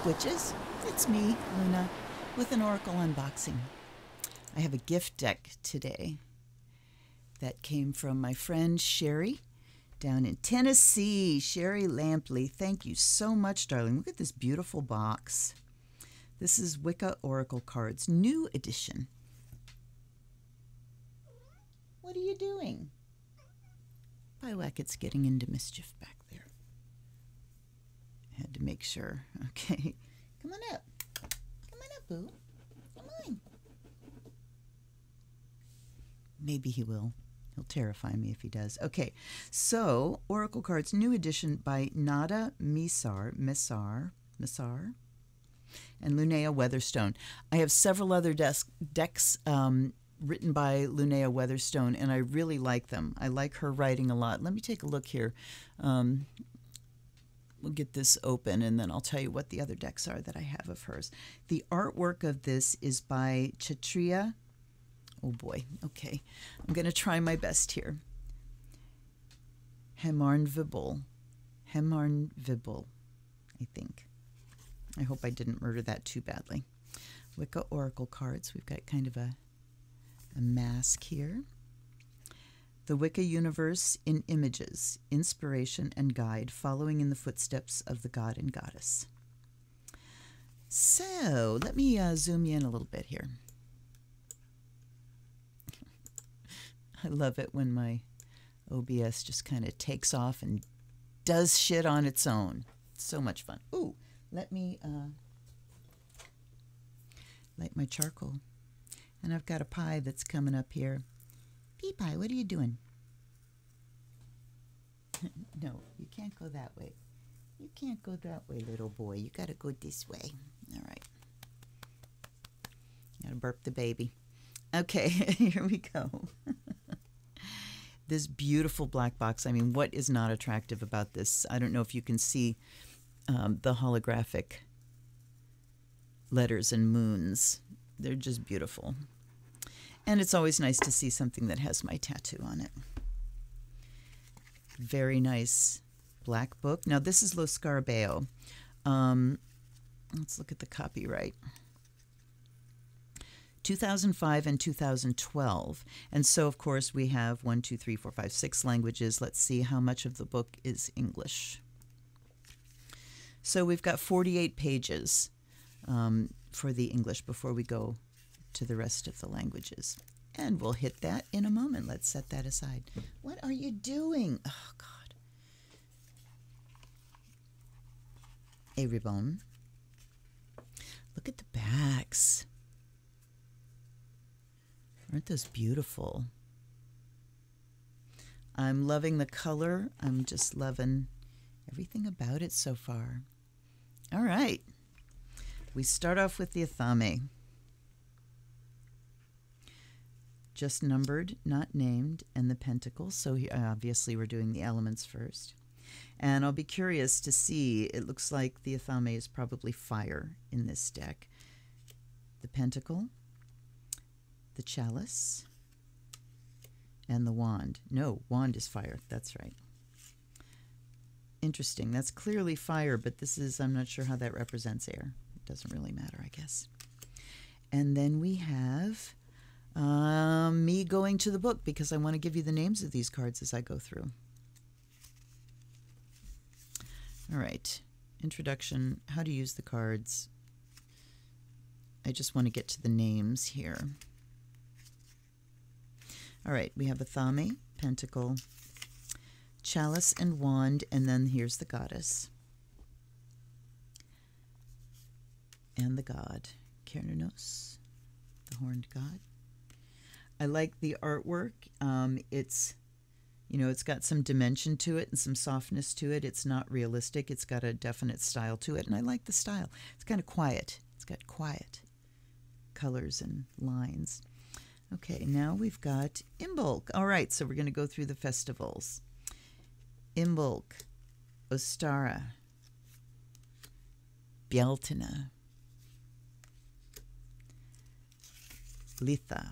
Witches, it's me, Luna, with an Oracle unboxing. I have a gift deck today that came from my friend Sherry down in Tennessee. Sherry Lampley, thank you so much, darling. Look at this beautiful box. This is Wicca Oracle Cards, new edition. What are you doing? It's getting into mischief back there. I had to make sure. Okay. Come on up. Come on up, boo. Come on. Maybe he will. He'll terrify me if he does. Okay. So, Oracle Cards, new edition by Nada Mesar, and Lunaea Weatherstone. I have several other decks written by Lunaea Weatherstone, and I really like them. I like her writing a lot. Let me take a look here. We'll get this open, and then I'll tell you what the other decks are that I have of hers. The artwork of this is by Chatriya. Oh boy, okay. I'm going to try my best here. Hemharnvibul, I think. I hope I didn't murder that too badly. Wicca Oracle Cards. We've got kind of a mask here. The Wicca Universe in Images, Inspiration and Guide, following in the footsteps of the god and goddess. So, let me zoom you in a little bit here. I love it when my OBS just kind of takes off and does shit on its own. It's so much fun. Ooh, let me light my charcoal. And I've got a pie that's coming up here. Pea Pie, what are you doing? No, you can't go that way. You can't go that way, little boy. You got to go this way. All right. Got to burp the baby. Okay, here we go. This beautiful black box. I mean, what is not attractive about this? I don't know if you can see the holographic letters and moons. They're just beautiful. And it's always nice to see something that has my tattoo on it. Very nice black book. Now, this is Scarabeo. Let's look at the copyright. 2005 and 2012. And so, of course, we have 1, 2, 3, 4, 5, 6 languages. Let's see how much of the book is English. So we've got 48 pages for the English before we go to the rest of the languages. And we'll hit that in a moment. Let's set that aside. What are you doing? Oh, God. A ribbon. Look at the backs. Aren't those beautiful? I'm loving the color. I'm just loving everything about it so far. All right. We start off with the Athame. Just numbered, not named, and the Pentacles. So here, obviously we're doing the elements first. And I'll be curious to see, it looks like the Athame is probably fire in this deck. The Pentacle, the Chalice, and the Wand. No, Wand is fire. That's right. Interesting. That's clearly fire, but this is, I'm not sure how that represents air. It doesn't really matter, I guess. And then we have me going to the book because I want to give you the names of these cards as I go through. All right. Introduction, how to use the cards. I just want to get to the names here. All right, we have Athame, Pentacle, Chalice, and Wand, and then here's the Goddess. And the God, Kernos, the Horned God. I like the artwork. It's, you know, it's got some dimension to it and some softness to it. It's not realistic. It's got a definite style to it, and I like the style. It's kind of quiet. It's got quiet colors and lines. Okay, now we've got Imbolc. All right, so we're going to go through the festivals. Imbolc, Ostara, Bieltina, Litha,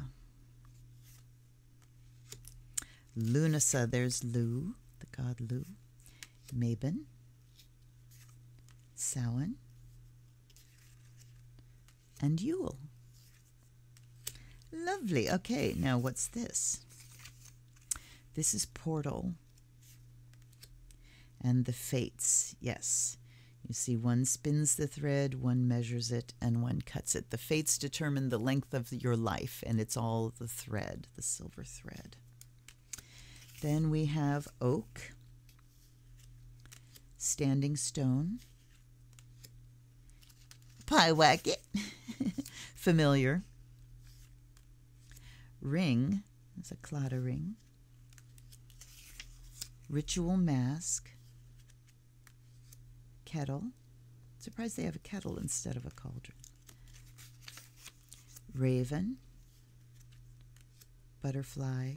Lunasa, there's Lu, the god Lu, Mabon, Samhain, and Yule. Lovely. Okay, now what's this? This is Portal and the Fates. Yes. You see, one spins the thread, one measures it, and one cuts it. The Fates determine the length of your life, and it's all the thread, the silver thread. Then we have Oak, Standing Stone, Pie Wacket, Familiar, Ring, there's a Claddagh ring, Ritual Mask, Kettle. Surprised they have a kettle instead of a cauldron. Raven, Butterfly,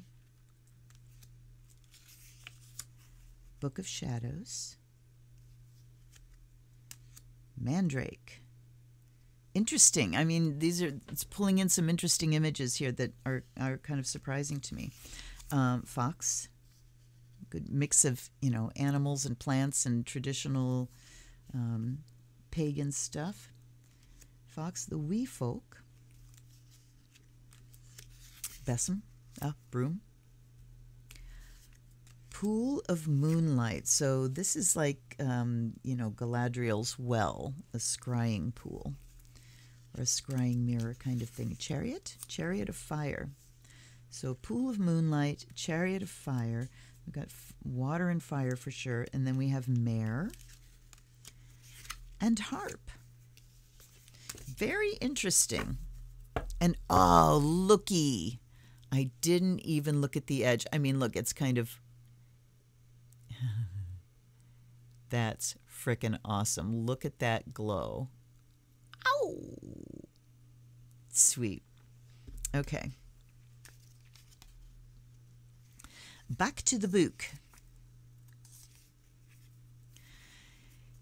Book of Shadows, Mandrake. Interesting. I mean, it's pulling in some interesting images here that are kind of surprising to me. Fox, good mix of, animals and plants and traditional pagan stuff. Fox, the wee folk. Besom, broom. Pool of Moonlight. So this is like, Galadriel's well, a scrying pool or a scrying mirror kind of thing. Chariot of Fire. So Pool of Moonlight, Chariot of Fire. We've got water and fire for sure. And then we have Mare and Harp. Very interesting. And oh, looky. I didn't even look at the edge. I mean, look, it's kind of... That's frickin' awesome. Look at that glow. Ow! Sweet. Okay. Back to the book.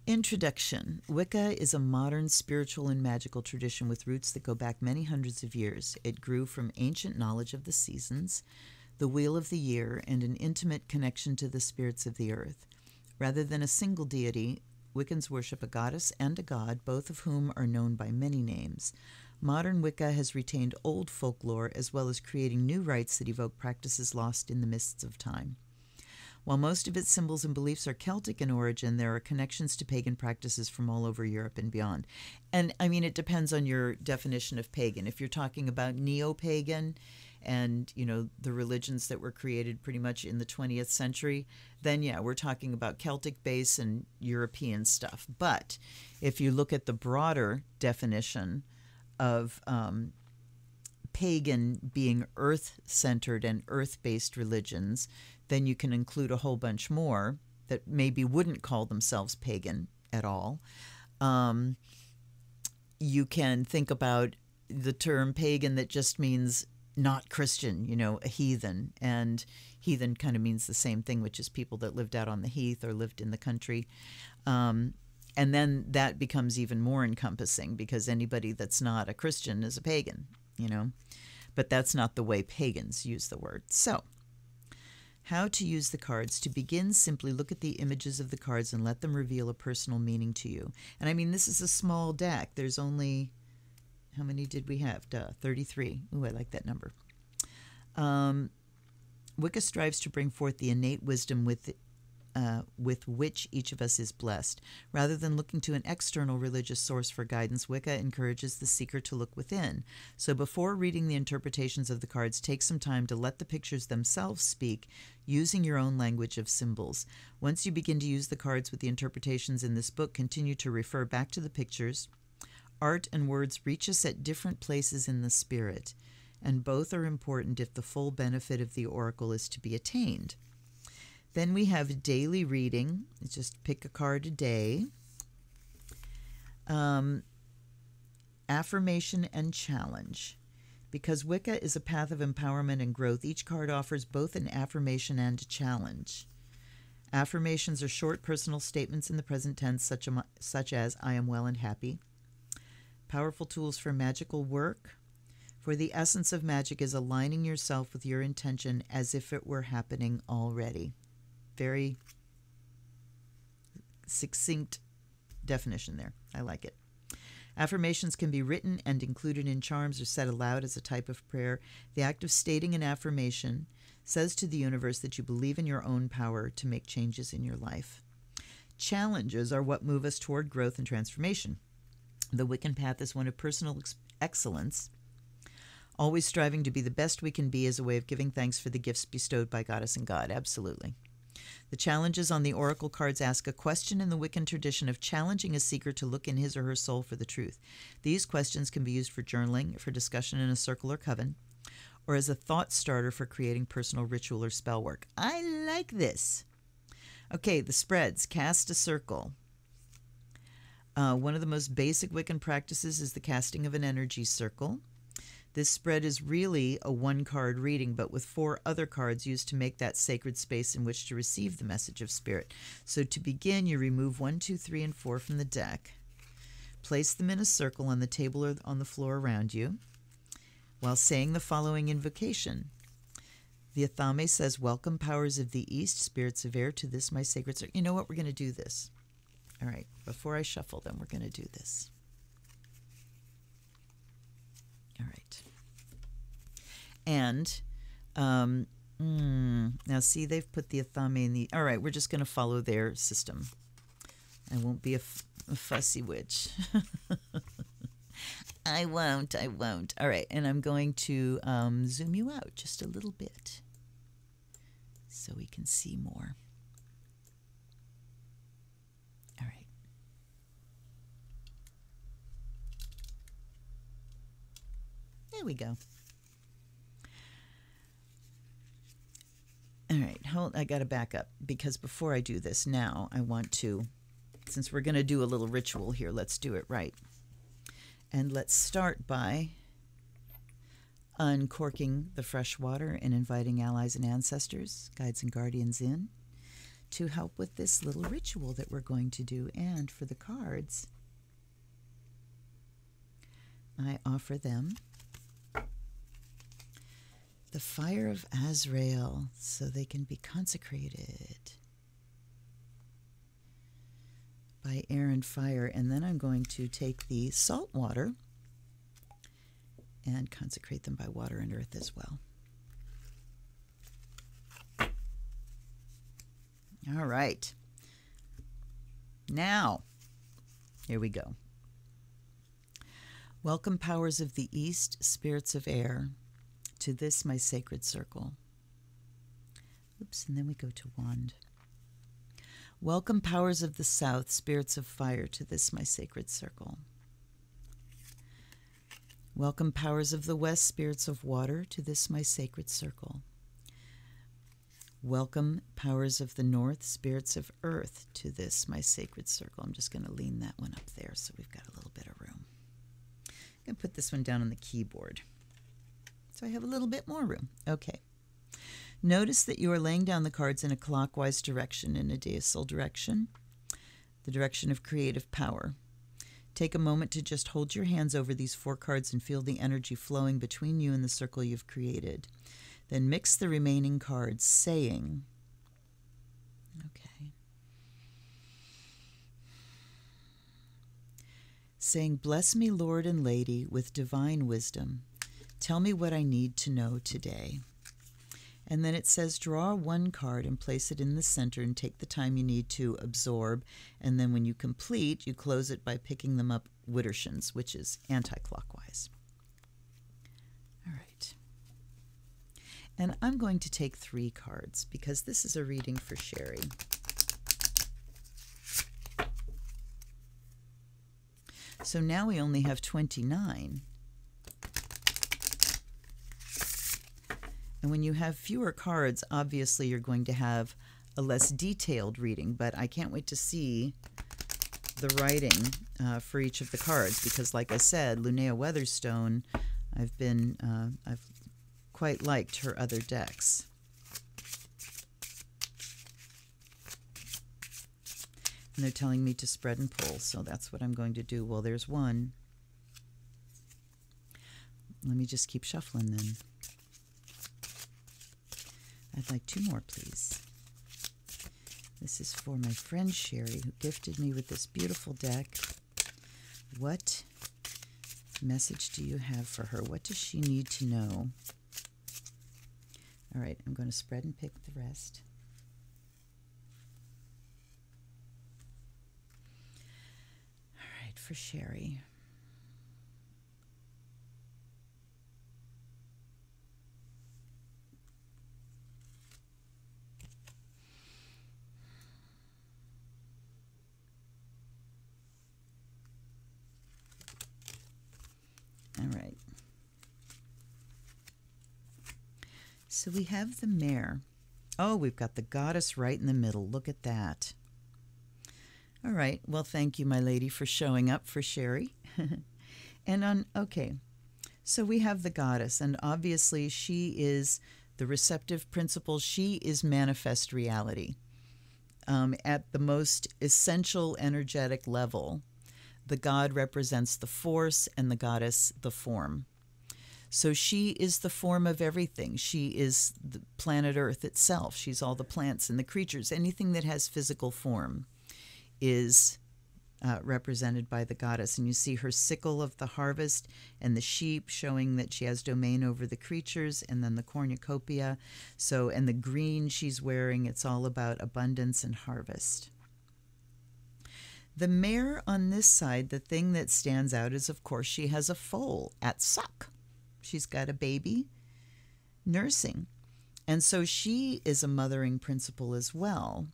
Introduction. Wicca is a modern spiritual and magical tradition with roots that go back many hundreds of years. It grew from ancient knowledge of the seasons, the wheel of the year, and an intimate connection to the spirits of the earth. Rather than a single deity, Wiccans worship a goddess and a god, both of whom are known by many names. Modern Wicca has retained old folklore as well as creating new rites that evoke practices lost in the mists of time. While most of its symbols and beliefs are Celtic in origin, there are connections to pagan practices from all over Europe and beyond. And, I mean, it depends on your definition of pagan. If you're talking about neo-pagan and, the religions that were created pretty much in the 20th century, then, yeah, we're talking about Celtic base and European stuff. But if you look at the broader definition of pagan being earth-centered and earth-based religions, then you can include a whole bunch more that maybe wouldn't call themselves pagan at all. You can think about the term pagan that just means not Christian, a heathen. And heathen kind of means the same thing, which is people that lived out on the heath or lived in the country. And then that becomes even more encompassing because anybody that's not a Christian is a pagan, But that's not the way pagans use the word. So, how to use the cards. To begin, simply look at the images of the cards and let them reveal a personal meaning to you. And I mean, this is a small deck. There's only... How many did we have? 33. Ooh, I like that number. Wicca strives to bring forth the innate wisdom with which each of us is blessed. Rather than looking to an external religious source for guidance, Wicca encourages the seeker to look within. So before reading the interpretations of the cards, take some time to let the pictures themselves speak, using your own language of symbols. Once you begin to use the cards with the interpretations in this book, continue to refer back to the pictures. Art and words reach us at different places in the spirit, and both are important if the full benefit of the oracle is to be attained. Then we have daily reading. Just pick a card a day. Affirmation and challenge. Because Wicca is a path of empowerment and growth, each card offers both an affirmation and a challenge. Affirmations are short personal statements in the present tense, such as, I am well and happy. Powerful tools for magical work. For the essence of magic is aligning yourself with your intention as if it were happening already. Very succinct definition there. I like it. Affirmations can be written and included in charms or said aloud as a type of prayer. The act of stating an affirmation says to the universe that you believe in your own power to make changes in your life. Challenges are what move us toward growth and transformation. The Wiccan path is one of personal excellence, always striving to be the best we can be as a way of giving thanks for the gifts bestowed by Goddess and God. Absolutely. The challenges on the oracle cards ask a question in the Wiccan tradition of challenging a seeker to look in his or her soul for the truth. These questions can be used for journaling, for discussion in a circle or coven, or as a thought starter for creating personal ritual or spell work. I like this. Okay, the spreads. Cast a circle. One of the most basic Wiccan practices is the casting of an energy circle. This spread is really a one-card reading, but with 4 other cards used to make that sacred space in which to receive the message of spirit. So to begin, you remove 1, 2, 3, and 4 from the deck. Place them in a circle on the table or on the floor around you while saying the following invocation. The Athame says, "Welcome, powers of the East, spirits of air, to this my sacred circle." You know what? We're going to do this. All right, before I shuffle them, we're going to do this. All right. And now see, they've put the Athame in the... All right, we're just going to follow their system. I won't be a fussy witch. I won't. All right, and I'm going to zoom you out just a little bit so we can see more. All right. There we go. All right, I got to back up because before I do this now, I want to, since we're going to do a little ritual here, let's do it right. And let's start by uncorking the fresh water and inviting allies and ancestors, guides and guardians in to help with this little ritual that we're going to do. And for the cards, I offer them the fire of Azrael so they can be consecrated by air and fire. And then I'm going to take the salt water and consecrate them by water and earth as well. All right. Now, here we go. Welcome, powers of the East, spirits of air, to this my sacred circle. Oops, and then we go to wand. Welcome, powers of the South, spirits of fire, to this my sacred circle. Welcome, powers of the West, spirits of water, to this my sacred circle. Welcome, powers of the North, spirits of earth, to this my sacred circle. I'm just going to lean that one up there so we've got a little bit of room. I'm going to put this one down on the keyboard so I have a little bit more room. Okay. Notice that you are laying down the cards in a clockwise direction, in a deisal direction, the direction of creative power. Take a moment to just hold your hands over these 4 cards and feel the energy flowing between you and the circle you've created. Then mix the remaining cards, saying, saying, "Bless me, Lord and Lady, with divine wisdom. Tell me what I need to know today." And then it says, draw 1 card and place it in the center and take the time you need to absorb. And then when you complete, you close it by picking them up widdershins, which is anti-clockwise. All right. And I'm going to take 3 cards because this is a reading for Sherry. So now we only have 29. And when you have fewer cards, obviously you're going to have a less detailed reading, but I can't wait to see the writing for each of the cards because, like I said, Lunaea Weatherstone, I've quite liked her other decks. And they're telling me to spread and pull, so that's what I'm going to do. Well, there's one. Let me just keep shuffling then. I'd like 2 more, please. This is for my friend Sherry, who gifted me with this beautiful deck. What message do you have for her? What does she need to know? All right, I'm going to spread and pick the rest. All right, for Sherry. All right. So we have the Mare. Oh, we've got the Goddess right in the middle. Look at that. All right. Well, thank you, my lady, for showing up for Sherry. Okay. So we have the Goddess, and obviously she is the receptive principle. She is manifest reality. At the most essential energetic level, the God represents the force and the Goddess the form. So she is the form of everything. She is the planet Earth itself. She's all the plants and the creatures. Anything that has physical form is represented by the Goddess. And you see her sickle of the harvest and the sheep, showing that she has domain over the creatures, and then the cornucopia. So, and the green she's wearing, it's all about abundance and harvest. The Mare on this side, the thing that stands out is, of course, she has a foal at suck. She's got a baby nursing. And so she is a mothering principle as well.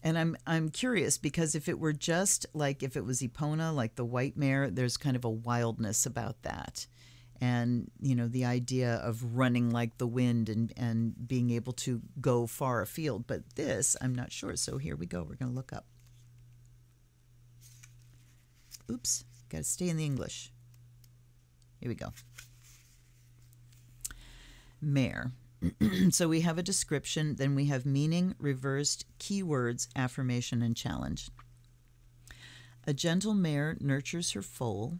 And I'm curious, because if it were just like if it was Epona, like the white mare, there's kind of a wildness about that. And, you know, the idea of running like the wind and being able to go far afield. But this, I'm not sure. So here we go. We're going to look up. Oops, got to stay in the English. Here we go. Mare. So we have a description, then we have meaning, reversed, keywords, affirmation, and challenge. A gentle mare nurtures her foal,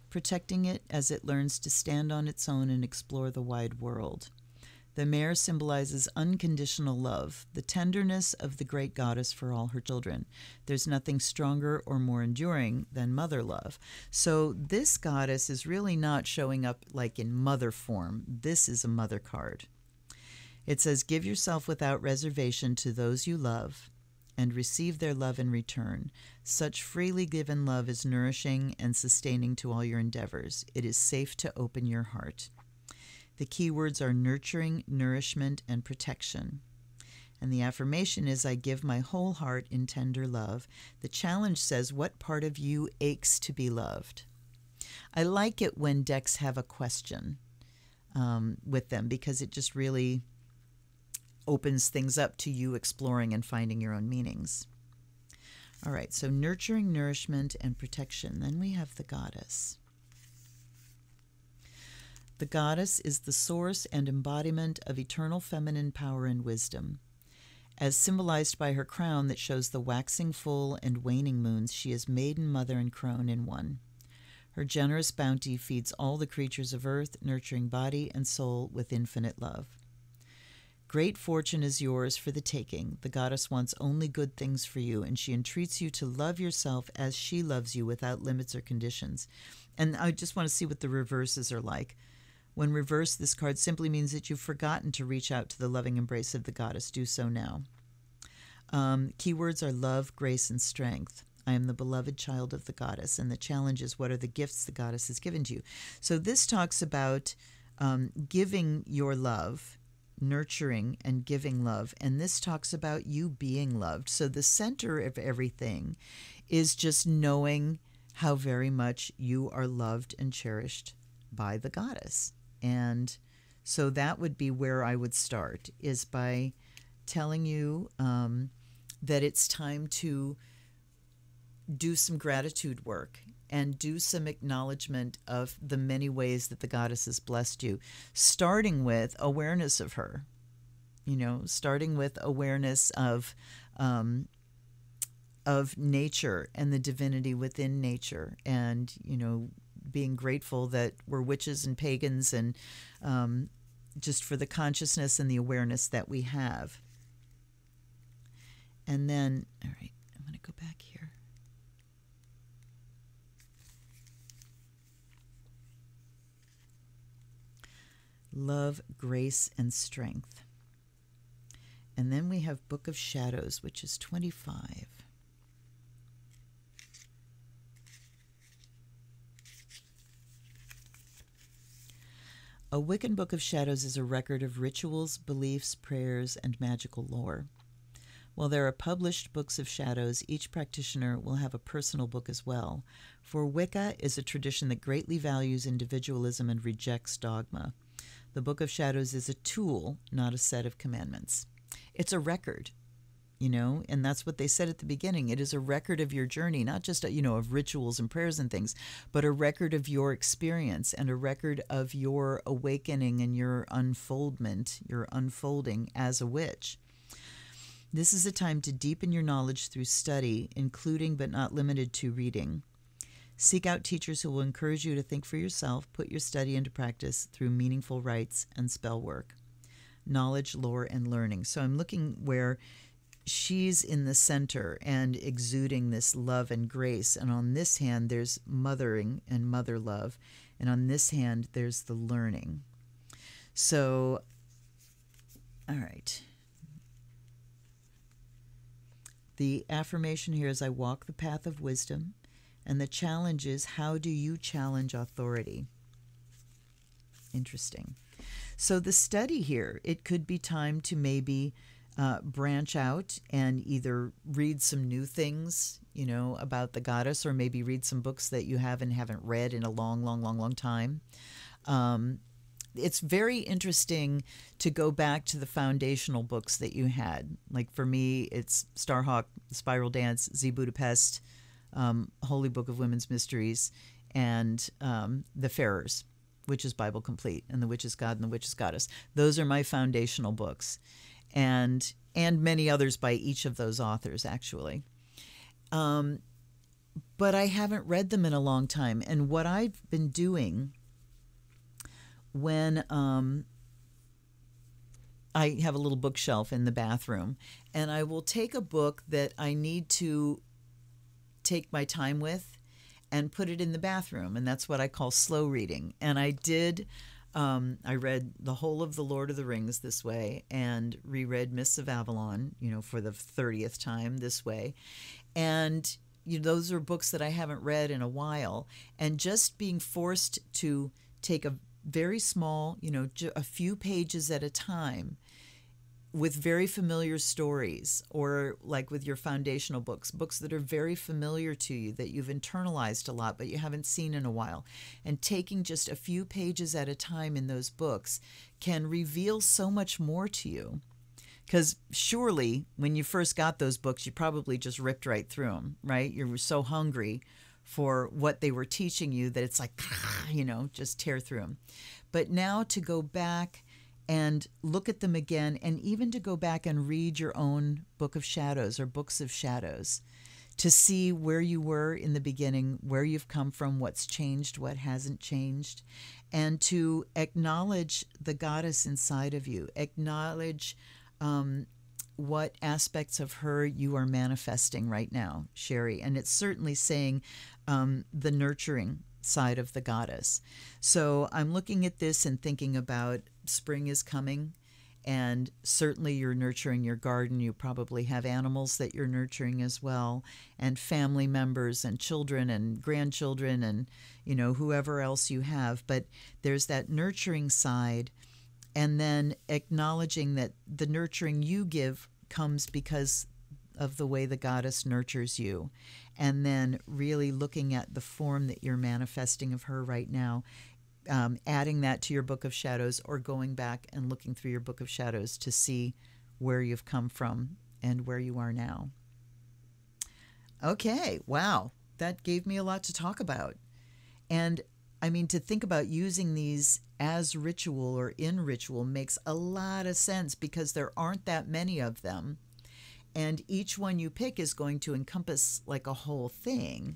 protecting it as it learns to stand on its own and explore the wide world. The mare symbolizes unconditional love, the tenderness of the great goddess for all her children. There's nothing stronger or more enduring than mother love. So this goddess is really not showing up like in mother form. This is a mother card. It says, give yourself without reservation to those you love and receive their love in return. Such freely given love is nourishing and sustaining to all your endeavors. It is safe to open your heart. The key words are nurturing, nourishment, and protection. And the affirmation is, I give my whole heart in tender love. The challenge says, what part of you aches to be loved? I like it when decks have a question with them, because it just really opens things up to you exploring and finding your own meanings. All right, so nurturing, nourishment, and protection. Then we have the Goddess. The Goddess is the source and embodiment of eternal feminine power and wisdom. As symbolized by her crown that shows the waxing full and waning moons, she is maiden, mother, and crone in one. Her generous bounty feeds all the creatures of earth, nurturing body and soul with infinite love. Great fortune is yours for the taking. The Goddess wants only good things for you, and she entreats you to love yourself as she loves you without limits or conditions. And I just want to see what the reverses are like. When reversed, this card simply means that you've forgotten to reach out to the loving embrace of the Goddess. Do so now. Keywords are love, grace, and strength. I am the beloved child of the Goddess, and the challenge is, what are the gifts the Goddess has given to you? So this talks about giving your love, nurturing and giving love, and this talks about you being loved. So the center of everything is just knowing how very much you are loved and cherished by the Goddess. And so that would be where I would start, is by telling you that it's time to do some gratitude work and do some acknowledgement of the many ways that the Goddess has blessed you, starting with awareness of her, you know, starting with awareness of nature and the divinity within nature, and, you know, being grateful that we're witches and pagans, and just for the consciousness and the awareness that we have. And then, all right, I'm going to go back here. love, grace, and strength. And then we have Book of Shadows, which is 25. A Wiccan Book of Shadows is a record of rituals, beliefs, prayers, and magical lore. While there are published books of shadows, each practitioner will have a personal book as well, for Wicca is a tradition that greatly values individualism and rejects dogma. The Book of Shadows is a tool, not a set of commandments. It's a record, and that's what they said at the beginning. It is a record of your journey, not just, of rituals and prayers and things, but a record of your experience and a record of your awakening and your unfoldment, your unfolding as a witch. This is a time to deepen your knowledge through study, including but not limited to reading. Seek out teachers who will encourage you to think for yourself, put your study into practice through meaningful rites and spell work. Knowledge, lore, and learning. So I'm looking where she's in the center and exuding this love and grace. And on this hand, there's mothering and mother love. And on this hand, there's the learning. So, all right. The affirmation here is, I walk the path of wisdom. And the challenge is, how do you challenge authority? Interesting. So the study here, it could be time to maybe branch out and either read some new things, about the goddess, or maybe read some books that you haven't read in a long time. It's very interesting to go back to the foundational books that you had. Like for me, it's Starhawk, Spiral Dance, Z Budapest, Holy Book of Women's Mysteries, and The Farers, which is Bible Complete, and The Witch is God and The Witch is Goddess. Those are my foundational books, and many others by each of those authors, actually. But I haven't read them in a long time. And what I've been doing when I have a little bookshelf in the bathroom, and I will take a book that I need to take my time with and put it in the bathroom, and that's what I call slow reading. And I read the whole of The Lord of the Rings this way, and reread Mists of Avalon, for the 30th time this way. And those are books that I haven't read in a while, and just being forced to take a very small, a few pages at a time with very familiar stories, or like with your foundational books that are very familiar to you, that you've internalized a lot but you haven't seen in a while, and taking just a few pages at a time in those books can reveal so much more to you. Because surely when you first got those books, you probably just ripped right through them, right? You were so hungry for what they were teaching you that it's like, just tear through them. But now to go back and look at them again, and even to go back and read your own Book of Shadows or Books of Shadows, to see where you were in the beginning, where you've come from, what's changed, what hasn't changed, and to acknowledge the goddess inside of you, acknowledge what aspects of her you are manifesting right now, Sherry. And it's certainly saying the nurturing side of the goddess. So I'm looking at this and thinking about spring is coming, and certainly you're nurturing your garden. You probably have animals that you're nurturing as well, and family members and children and grandchildren and whoever else you have. But there's that nurturing side, and then acknowledging that the nurturing you give comes because of the way the goddess nurtures you. And then really looking at the form that you're manifesting of her right now, adding that to your Book of Shadows, or going back and looking through your Book of Shadows to see where you've come from and where you are now. Okay, wow, that gave me a lot to talk about. And I mean, to think about using these as ritual or in ritual makes a lot of sense, because there aren't that many of them. And each one you pick is going to encompass like a whole thing.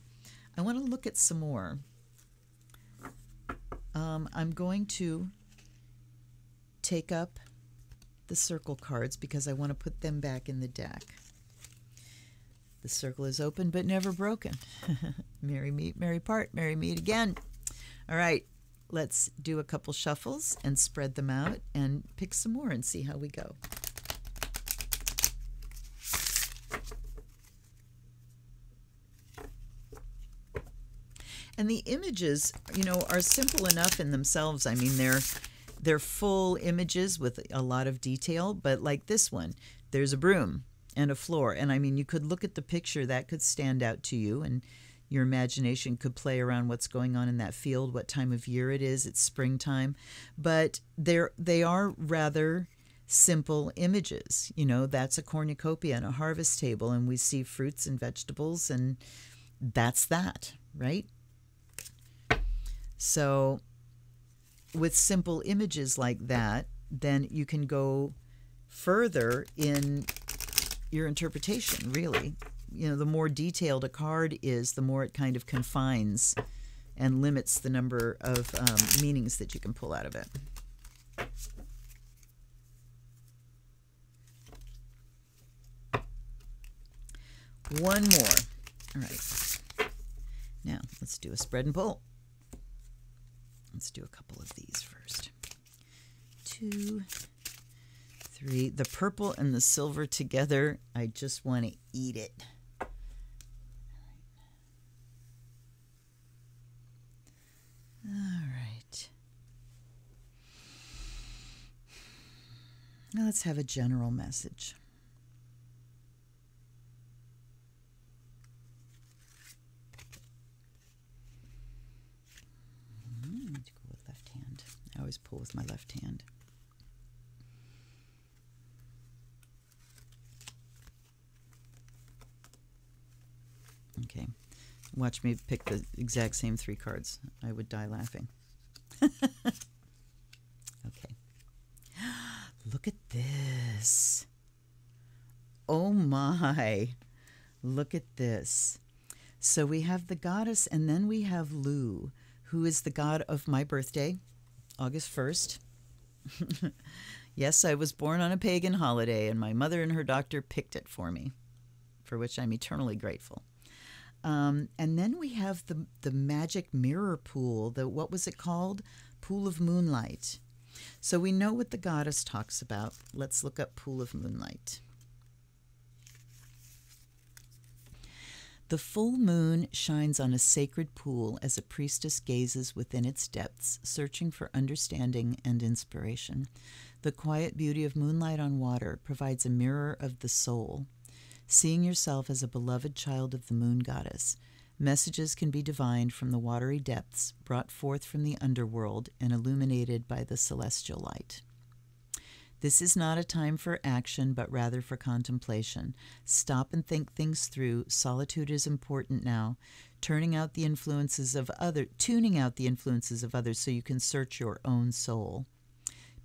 I want to look at some more. I'm going to take up the circle cards because I want to put them back in the deck. The circle is open but never broken. Merry meet, merry part, merry meet again. All right, let's do a couple shuffles and spread them out and pick some more and see how we go. And the images, you know, are simple enough in themselves. I mean, they're full images with a lot of detail, but like this one, there's a broom and a floor. And I mean, you could look at the picture, that could stand out to you, and your imagination could play around what's going on in that field, what time of year it is. It's springtime. But they are rather simple images. You know, that's a cornucopia and a harvest table, and we see fruits and vegetables, and that's that, right? So with simple images like that, then you can go further in your interpretation, really. You know, the more detailed a card is, the more it kind of confines and limits the number of meanings that you can pull out of it. One more. All right. Now, let's do a spread and pull. Let's do a couple of these first. 2, 3. The purple and the silver together, I just want to eat it. All right. Now let's have a general message. I always pull with my left hand. Okay. Watch me pick the exact same 3 cards. I would die laughing. Okay. Look at this. Oh my. Look at this. So we have the goddess, and then we have Lu, who is the god of my birthday, August 1st. Yes, I was born on a pagan holiday, and my mother and her doctor picked it for me, for which I'm eternally grateful. And then we have the magic mirror pool, what was it called? Pool of Moonlight. So we know what the goddess talks about. Let's look up Pool of Moonlight. The full moon shines on a sacred pool as a priestess gazes within its depths, searching for understanding and inspiration. The quiet beauty of moonlight on water provides a mirror of the soul. Seeing yourself as a beloved child of the moon goddess, messages can be divined from the watery depths, brought forth from the underworld and illuminated by the celestial light. This is not a time for action, but rather for contemplation. Stop and think things through. Solitude is important now. Tuning out the influences of others so you can search your own soul.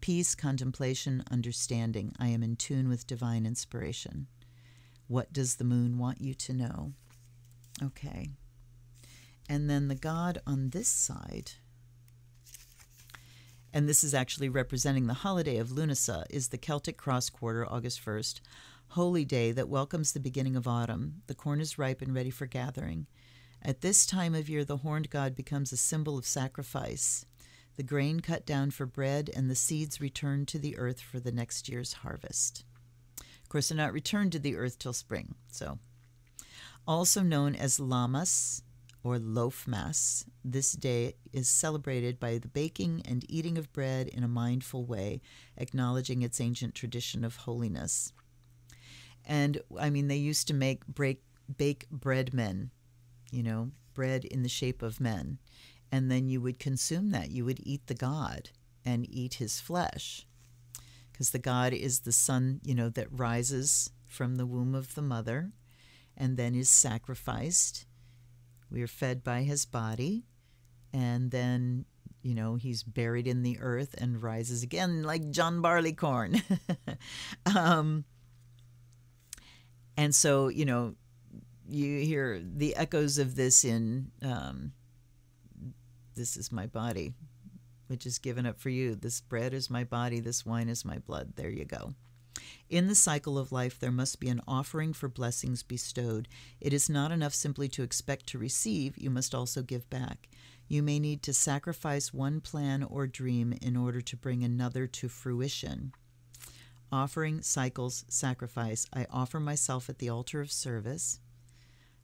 Peace, contemplation, understanding. I am in tune with divine inspiration. What does the moon want you to know? Okay. And then the god on this side, and this is actually representing the holiday of Lunaea, is the Celtic cross quarter, August 1st, holy day that welcomes the beginning of autumn. The corn is ripe and ready for gathering. At this time of year, the horned god becomes a symbol of sacrifice, the grain cut down for bread, and the seeds returned to the earth for the next year's harvest. Of course, they're not returned to the earth till spring. So, also known as Lammas, or Loaf Mass, this day is celebrated by the baking and eating of bread in a mindful way, acknowledging its ancient tradition of holiness. And, I mean, they used to bake bread men, you know, bread in the shape of men. And then you would consume that. You would eat the god and eat his flesh. Because the god is the sun, you know, that rises from the womb of the mother and then is sacrificed. We are fed by his body, and then, you know, he's buried in the earth and rises again like John Barleycorn. And so, you know, you hear the echoes of this in This is my body, which is given up for you. This bread is my body, this wine is my blood. There you go. In the cycle of life, there must be an offering for blessings bestowed. It is not enough simply to expect to receive. You must also give back. You may need to sacrifice one plan or dream in order to bring another to fruition. Offering, cycles, sacrifice. I offer myself at the altar of service.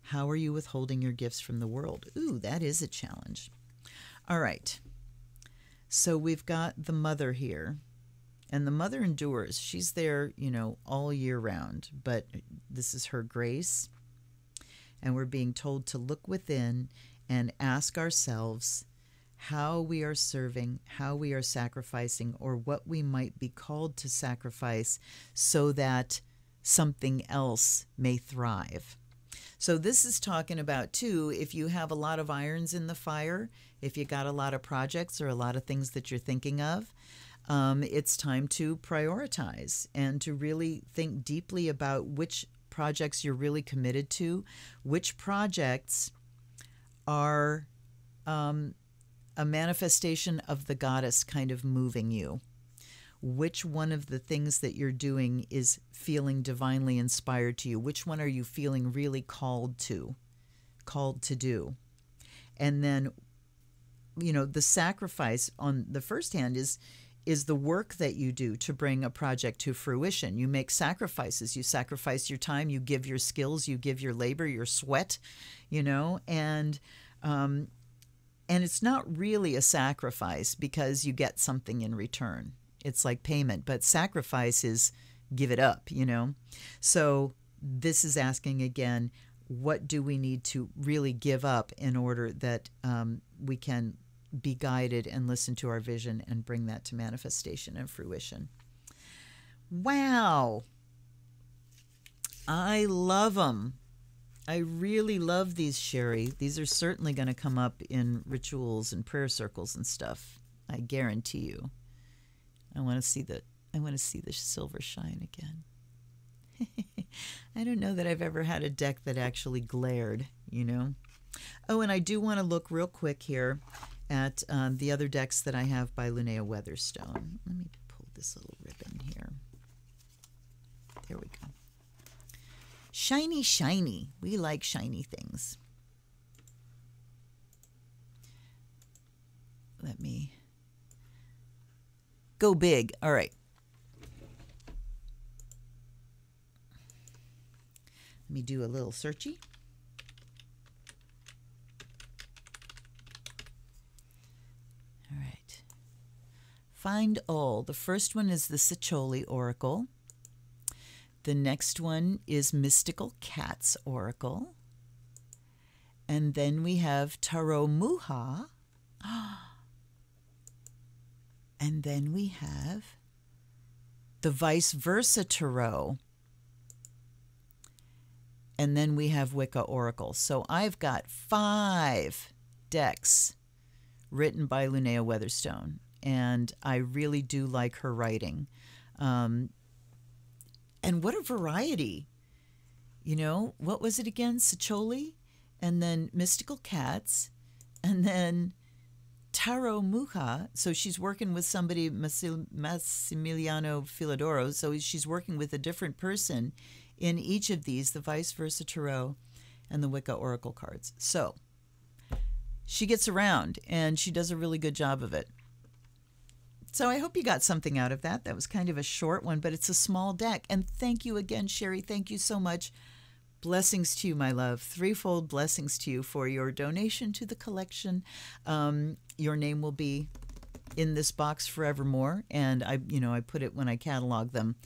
How are you withholding your gifts from the world? Ooh, that is a challenge. All right. So we've got the mother here. And the mother endures. She's there, all year round. But this is her grace. And we're being told to look within and ask ourselves how we are serving, how we are sacrificing, or what we might be called to sacrifice so that something else may thrive. So this is talking about, too, if you have a lot of irons in the fire, if you got a lot of projects or a lot of things that you're thinking of, it's time to prioritize and to really think deeply about which projects you're really committed to, which projects are a manifestation of the goddess kind of moving you. Which one of the things that you're doing is feeling divinely inspired to you? Which one are you feeling really called to do? And then, the sacrifice on the first hand is the work that you do to bring a project to fruition. You make sacrifices. You sacrifice your time. You give your skills. You give your labor, your sweat, and it's not really a sacrifice because you get something in return. It's like payment, but sacrifice is give it up, So this is asking again, what do we need to really give up in order that we can be guided and listen to our vision and bring that to manifestation and fruition? Wow. I love them. I really love these, Sherry. These are certainly going to come up in rituals and prayer circles and stuff. I guarantee you. I want to see the silver shine again. I don't know that I've ever had a deck that actually glared, Oh, and I do want to look real quick here at the other decks that I have by Lunaea Weatherstone. Let me pull this little ribbon here. There we go. Shiny, shiny. We like shiny things. Let me go big. All right. Let me do a little searchy. All right. Find all. The first one is the Sacholi Oracle. The next one is Mystical Cats Oracle. And then we have Tarot Muha. And then we have the Vice Versa Tarot. And then we have Wicca Oracle. So I've got 5 decks written by Lunaea Weatherstone. And I really do like her writing. And what a variety. What was it again? Sacholi, and then Mystical Cats, and then Tarot Muha. So she's working with somebody, Massimiliano Filodoro. So she's working with a different person in each of these, the Vice Versa Tarot and the Wicca Oracle cards. So she gets around, and she does a really good job of it. So I hope you got something out of that. That was kind of a short one, but it's a small deck. And thank you again, Sherry. Thank you so much. Blessings to you, my love. Threefold blessings to you for your donation to the collection. Your name will be in this box forevermore. And I put it when I catalog them,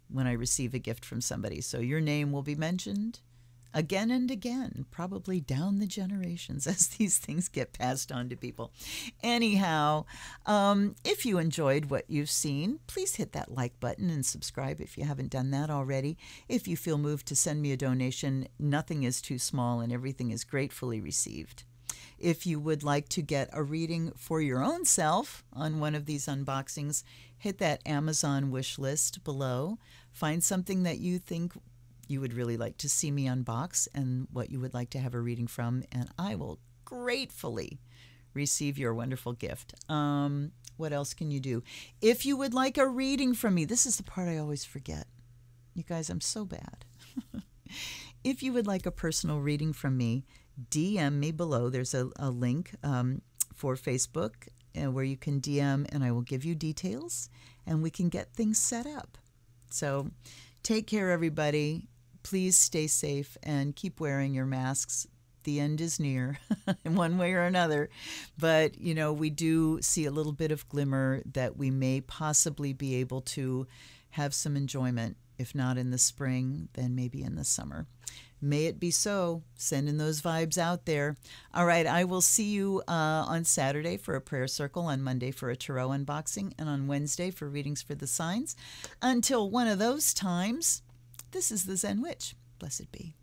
when I receive a gift from somebody. So your name will be mentioned again and again, probably down the generations as these things get passed on to people. Anyhow, if you enjoyed what you've seen, please hit that like button and subscribe if you haven't done that already. If you feel moved to send me a donation, nothing is too small and everything is gratefully received. If you would like to get a reading for your own self on one of these unboxings, hit that Amazon wish list below. Find something that you think you would really like to see me unbox and what you would like to have a reading from, and I will gratefully receive your wonderful gift. What else can you do? If you would like a reading from me, this is the part I always forget. You guys, I'm so bad. If you would like a personal reading from me, DM me below. There's a link for Facebook where you can DM, and I will give you details, and we can get things set up. So take care, everybody. Please stay safe and keep wearing your masks. The end is near in one way or another. But, you know, we do see a little bit of glimmer that we may possibly be able to have some enjoyment. If not in the spring, then maybe in the summer. May it be so. Sending those vibes out there. All right, I will see you on Saturday for a prayer circle, on Monday for a tarot unboxing, and on Wednesday for readings for the signs. Until one of those times, this is the Zen Witch. Blessed be.